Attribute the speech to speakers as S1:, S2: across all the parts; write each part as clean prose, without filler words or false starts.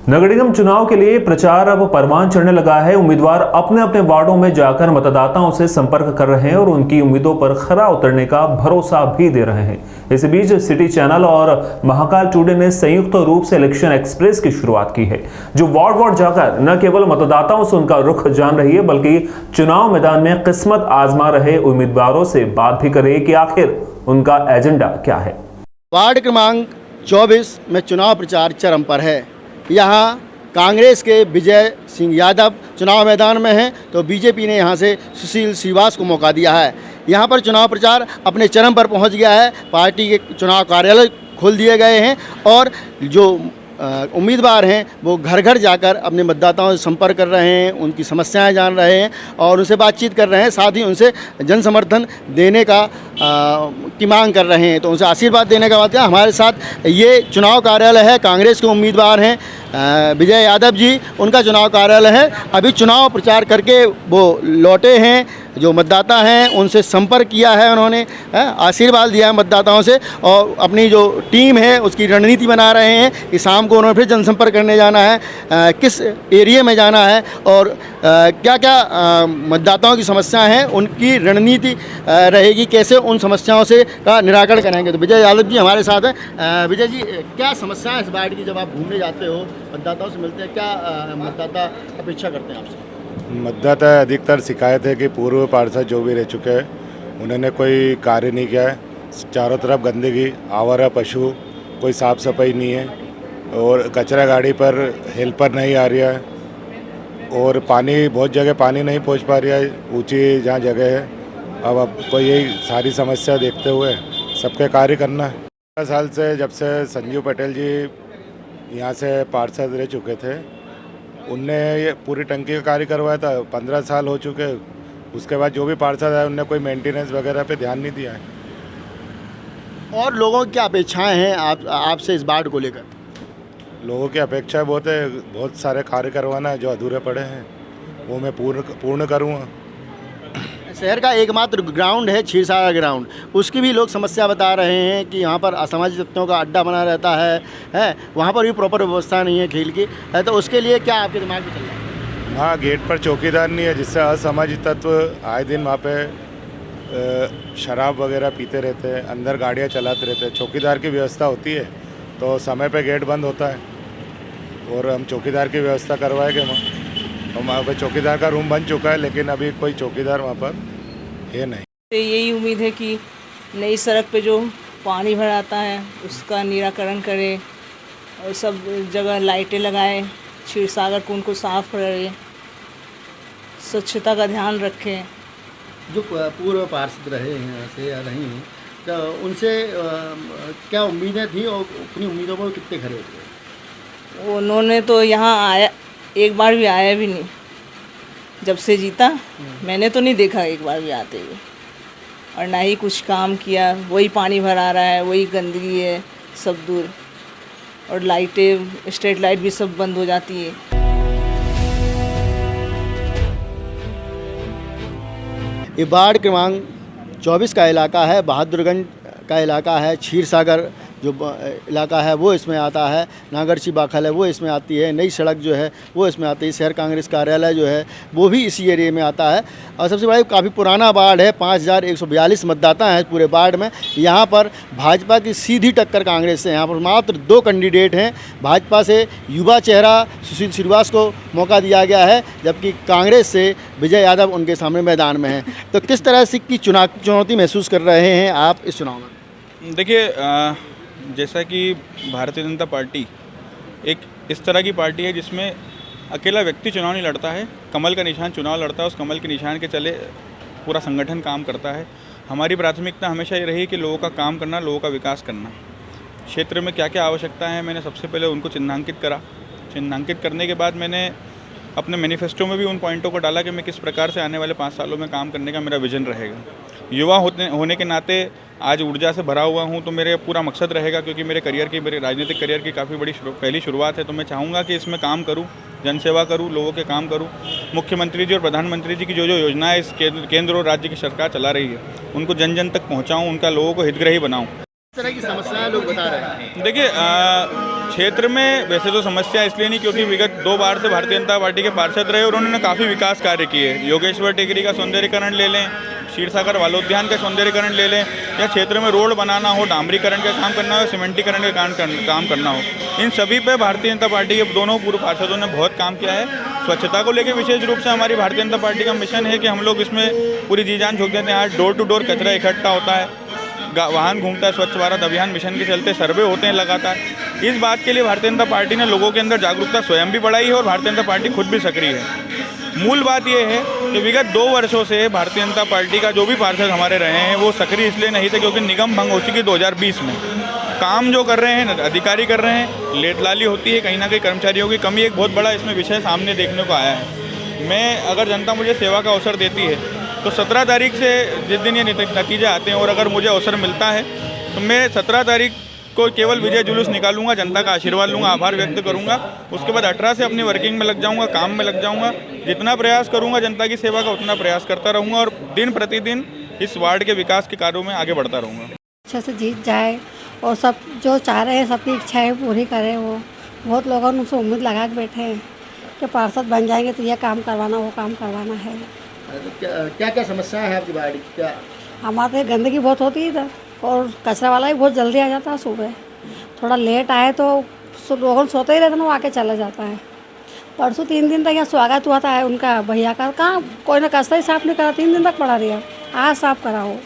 S1: नगर निगम चुनाव के लिए प्रचार अब परवान चढ़ने लगा है। उम्मीदवार अपने अपने वार्डों में जाकर मतदाताओं से संपर्क कर रहे हैं और उनकी उम्मीदों पर खरा उतरने का भरोसा भी दे रहे हैं। इस बीच सिटी चैनल और महाकाल टुडे ने संयुक्त रूप से इलेक्शन एक्सप्रेस की शुरुआत की है, जो वार्ड वार्ड जाकर न केवल मतदाताओं से उनका रुख जान रही है, बल्कि चुनाव मैदान में किस्मत आजमा रहे उम्मीदवारों से बात भी कर रही है कि आखिर उनका एजेंडा क्या है।
S2: वार्ड क्रमांक 24 में चुनाव प्रचार चरम पर है। यहाँ कांग्रेस के विजय सिंह यादव चुनाव मैदान में हैं, तो बीजेपी ने यहाँ से सुशील श्रीवास को मौका दिया है। यहाँ पर चुनाव प्रचार अपने चरम पर पहुँच गया है। पार्टी के चुनाव कार्यालय खोल दिए गए हैं और जो उम्मीदवार हैं वो घर घर जाकर अपने मतदाताओं से संपर्क कर रहे हैं, उनकी समस्याएं जान रहे हैं और उनसे बातचीत कर रहे हैं, साथ ही उनसे जन समर्थन देने का की मांग कर रहे हैं। तो उनसे आशीर्वाद देने का बात है। हमारे साथ ये चुनाव कार्यालय है, कांग्रेस के उम्मीदवार हैं विजय यादव जी, उनका चुनाव कार्यालय है। अभी चुनाव प्रचार करके वो लौटे हैं। जो मतदाता हैं उनसे संपर्क किया है उन्होंने, आशीर्वाद दिया है मतदाताओं से और अपनी जो टीम है उसकी रणनीति बना रहे हैं कि शाम को उन्होंने फिर जनसंपर्क करने जाना है, किस एरिया में जाना है और क्या क्या मतदाताओं की समस्याएं हैं, उनकी रणनीति रहेगी, कैसे उन समस्याओं से का निराकरण करेंगे। तो विजय यादव जी हमारे साथ हैं। विजय जी, क्या समस्या है इस वार्ड की? जब आप घूमने जाते हो, मतदाताओं से मिलते हैं, क्या मतदाता अपेक्षा करते हैं आपसे?
S3: मतदाता अधिकतर शिकायत है कि पूर्व पार्षद जो भी रह चुके हैं उन्होंने कोई कार्य नहीं किया है। चारों तरफ गंदगी, आवारा पशु, कोई साफ़ सफाई नहीं है और कचरा गाड़ी पर हेल्पर नहीं आ रहा है और पानी, बहुत जगह पानी नहीं पहुंच पा रहा है, ऊंची जहाँ जगह है। अब कोई यही सारी समस्या देखते हुए सबके कार्य करना है। 15 साल से जब से संजीव पटेल जी यहाँ से पार्षद रह चुके थे, उनने ये पूरी टंकी का कार्य करवाया था। 15 साल हो चुके, उसके बाद जो भी पार्षद है उनने कोई मेंटेनेंस वगैरह पे ध्यान नहीं दिया है।
S2: और लोगों की क्या अपेक्षाएं हैं आपसे इस वार्ड को लेकर?
S3: लोगों की अपेक्षा बहुत है, बहुत सारे कार्य करवाना है जो अधूरे पड़े हैं, वो मैं पूर्ण करूँगा।
S2: शहर का एकमात्र ग्राउंड है क्षीरसागर ग्राउंड, उसकी भी लोग समस्या बता रहे हैं कि यहाँ पर असामाजिक तत्वों का अड्डा बना रहता है, वहाँ पर भी प्रॉपर व्यवस्था नहीं है खेल की, है। तो उसके लिए क्या आपके दिमाग में चल रहा है?
S3: हाँ, गेट पर चौकीदार नहीं है, जिससे असामाजिक तत्व आए दिन वहाँ पे शराब वगैरह पीते रहते हैं, अंदर गाड़ियाँ चलाते रहते हैं। चौकीदार की व्यवस्था होती है तो समय पे गेट बंद होता है और हम चौकीदार की व्यवस्था करवाएंगे। वहाँ पर चौकीदार का रूम बन चुका है, लेकिन अभी कोई चौकीदार वहाँ पर है नहीं।
S4: तो यही उम्मीद है कि नई सड़क पे जो पानी भर आता है उसका निराकरण करे और सब जगह लाइटें लगाएं, क्षीरसागर कुंड को साफ रहे, स्वच्छता का ध्यान रखें।
S2: जो पूर्व पार्षद रहे हैं ऐसे या नहीं हैं, तो उनसे क्या उम्मीदें थी और अपनी उम्मीदों पर कितने खरे उतरे?
S4: उन्होंने तो यहाँ आया, एक बार भी आया भी नहीं। जब से जीता मैंने तो नहीं देखा एक बार भी आते हुए, और ना ही कुछ काम किया। वही पानी भरा रहा है, वही गंदगी है सब दूर, और लाइटें, स्ट्रीट लाइट भी सब बंद हो जाती है।
S2: ये वार्ड क्रमांक 24 का इलाका है, बहादुरगंज का इलाका है, क्षीरसागर जो इलाका है वो इसमें आता है, नागरची बाखल है वो इसमें आती है, नई सड़क जो है वो इसमें आती है, शहर कांग्रेस कार्यालय जो है वो भी इसी एरिया में आता है। और सबसे बड़ा काफ़ी पुराना वार्ड है, 5142 मतदाता हैं पूरे वार्ड में। यहाँ पर भाजपा की सीधी टक्कर कांग्रेस से, यहाँ पर मात्र 2 कैंडिडेट हैं। भाजपा से युवा चेहरा सुशील श्रीवास को मौका दिया गया है, जबकि कांग्रेस से विजय यादव उनके सामने मैदान में हैं। तो किस तरह से की चुनौती महसूस कर रहे हैं आप इस चुनाव में?
S5: देखिए, जैसा कि भारतीय जनता पार्टी एक इस तरह की पार्टी है जिसमें अकेला व्यक्ति चुनाव नहीं लड़ता है, कमल का निशान चुनाव लड़ता है। उस कमल के निशान के चले पूरा संगठन काम करता है। हमारी प्राथमिकता हमेशा ये रही कि लोगों का काम करना, लोगों का विकास करना। क्षेत्र में क्या क्या आवश्यकता है मैंने सबसे पहले उनको चिन्हांकित करा। चिन्हांकित करने के बाद मैंने अपने मैनिफेस्टो में भी उन पॉइंटों को डाला कि मैं किस प्रकार से आने वाले 5 सालों में काम करने का मेरा विजन रहेगा। युवा होने के नाते आज ऊर्जा से भरा हुआ हूं, तो मेरे पूरा मकसद रहेगा, क्योंकि मेरे राजनीतिक करियर की काफ़ी बड़ी पहली शुरुआत है, तो मैं चाहूँगा कि इसमें काम करूँ, जनसेवा करूँ, लोगों के काम करूँ। मुख्यमंत्री जी और प्रधानमंत्री जी की जो योजनाएं इस केंद्र और राज्य की सरकार चला रही है उनको जन जन तक पहुँचाऊँ, उनका लोगों को हितग्राही बनाऊँ।
S2: तरह की समस्याएं लोग बता रहे हैं।
S5: देखिए, क्षेत्र में वैसे तो समस्या इसलिए नहीं क्योंकि विगत 2 बार से भारतीय जनता पार्टी के पार्षद रहे और उन्होंने काफ़ी विकास कार्य किए। योगेश्वर टेकरी का सौंदर्यीकरण ले लें, क्षीरसागर बालोद्यान का सौंदर्यीकरण ले लें, या क्षेत्र में रोड बनाना हो, डामरीकरण का काम करना हो, सीमेंटीकरण का काम करना हो, इन सभी पे भारतीय जनता पार्टी के दोनों पूर्व पार्षदों ने बहुत काम किया है। स्वच्छता को लेकर विशेष रूप से हमारी भारतीय जनता पार्टी का मिशन है कि हम लोग इसमें पूरी जी जान झोंक देते हैं। आज डोर टू डोर कचरा इकट्ठा होता है, वाहन घूमता है, स्वच्छ भारत अभियान मिशन के चलते सर्वे होते हैं लगातार। इस बात के लिए भारतीय जनता पार्टी ने लोगों के अंदर जागरूकता स्वयं भी बढ़ाई है और भारतीय जनता पार्टी खुद भी सक्रिय है। मूल बात यह है कि विगत 2 वर्षों से भारतीय जनता पार्टी का जो भी पार्षद हमारे रहे हैं वो सक्रिय इसलिए नहीं थे क्योंकि निगम भंग हो चुकी 2020 में। काम जो कर रहे हैं अधिकारी कर रहे हैं, लेटलाली होती है, कहीं ना कहीं कर्मचारियों की कमी एक बहुत बड़ा इसमें विषय सामने देखने को आया है। मैं अगर जनता मुझे सेवा का अवसर देती है तो 17 तारीख से जिस दिन ये नतीजे आते हैं और अगर मुझे अवसर मिलता है तो मैं 17 तारीख को केवल विजय जुलूस निकालूंगा, जनता का आशीर्वाद लूंगा, आभार व्यक्त करूंगा। उसके बाद 18 से अपनी वर्किंग में लग जाऊंगा, काम में लग जाऊंगा। जितना प्रयास करूंगा जनता की सेवा का उतना प्रयास करता रहूंगा और दिन प्रतिदिन इस वार्ड के विकास के कार्यों में आगे बढ़ता रहूंगा।
S6: अच्छे से जीत जाए और सब जो चाह रहे हैं सबकी इच्छाएं पूरी करें। वो बहुत लोगों ने उनसे उम्मीद लगा के बैठे हैं कि पार्षद बन जाएंगे तो ये काम करवाना, वो काम करवाना है।
S2: क्या क्या समस्याएं हैं आपकी वार्ड की? क्या
S6: हमारे गंदगी बहुत होती है इधर और कचरा वाला भी बहुत जल्दी आ जाता है। सुबह थोड़ा लेट आए तो लोगों सोते ही रहते हैं, वो आके चला जाता है। परसों 3 दिन तक यहाँ स्वागत हुआ था उनका भैया का, कहाँ कोई ना कचरा ही साफ नहीं करा, 3 दिन तक पड़ा रहा। आज साफ कराओ।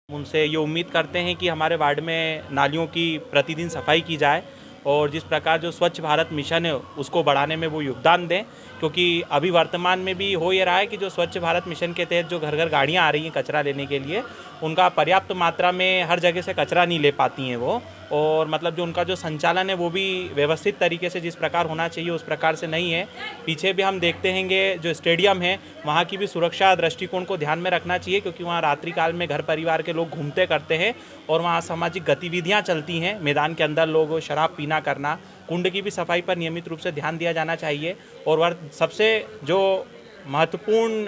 S7: उनसे ये उम्मीद करते हैं कि हमारे वार्ड में नालियों की प्रतिदिन सफाई की जाए और जिस प्रकार जो स्वच्छ भारत मिशन है उसको बढ़ाने में वो योगदान दें, क्योंकि अभी वर्तमान में भी हो ये रहा है कि जो स्वच्छ भारत मिशन के तहत जो घर घर गाड़ियाँ आ रही हैं कचरा लेने के लिए, उनका पर्याप्त मात्रा में हर जगह से कचरा नहीं ले पाती हैं वो, और मतलब जो उनका जो संचालन है वो भी व्यवस्थित तरीके से जिस प्रकार होना चाहिए उस प्रकार से नहीं है। पीछे भी हम देखते हैंगे जो स्टेडियम है वहाँ की भी सुरक्षा दृष्टिकोण को ध्यान में रखना चाहिए, क्योंकि वहाँ रात्रि काल में घर परिवार के लोग घूमते करते हैं और वहाँ सामाजिक गतिविधियाँ चलती हैं। मैदान के अंदर लोग शराब पीना करना, कुंड की भी सफाई पर नियमित रूप से ध्यान दिया जाना चाहिए। और सबसे जो महत्वपूर्ण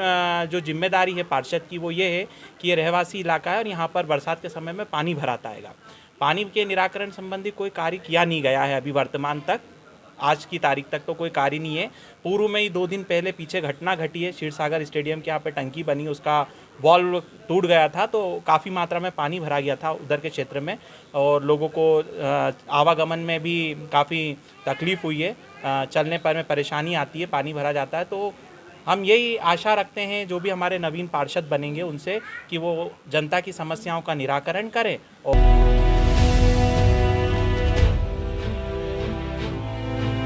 S7: जो जिम्मेदारी है पार्षद की वो ये है कि ये रहवासी इलाका है और यहाँ पर बरसात के समय में पानी भराता आएगा। पानी के निराकरण संबंधी कोई कार्य किया नहीं गया है अभी वर्तमान तक, आज की तारीख तक तो कोई कार्य नहीं है। पूर्व में ही 2 दिन पहले पीछे घटना घटी है, क्षीरसागर स्टेडियम के यहाँ पे टंकी बनी, उसका वॉल्व टूट गया था तो काफ़ी मात्रा में पानी भरा गया था उधर के क्षेत्र में और लोगों को आवागमन में भी काफ़ी तकलीफ़ हुई है, चलने पर में परेशानी आती है, पानी भरा जाता है। तो हम यही आशा रखते हैं जो भी हमारे नवीन पार्षद बनेंगे उनसे कि वो जनता की समस्याओं का निराकरण करें और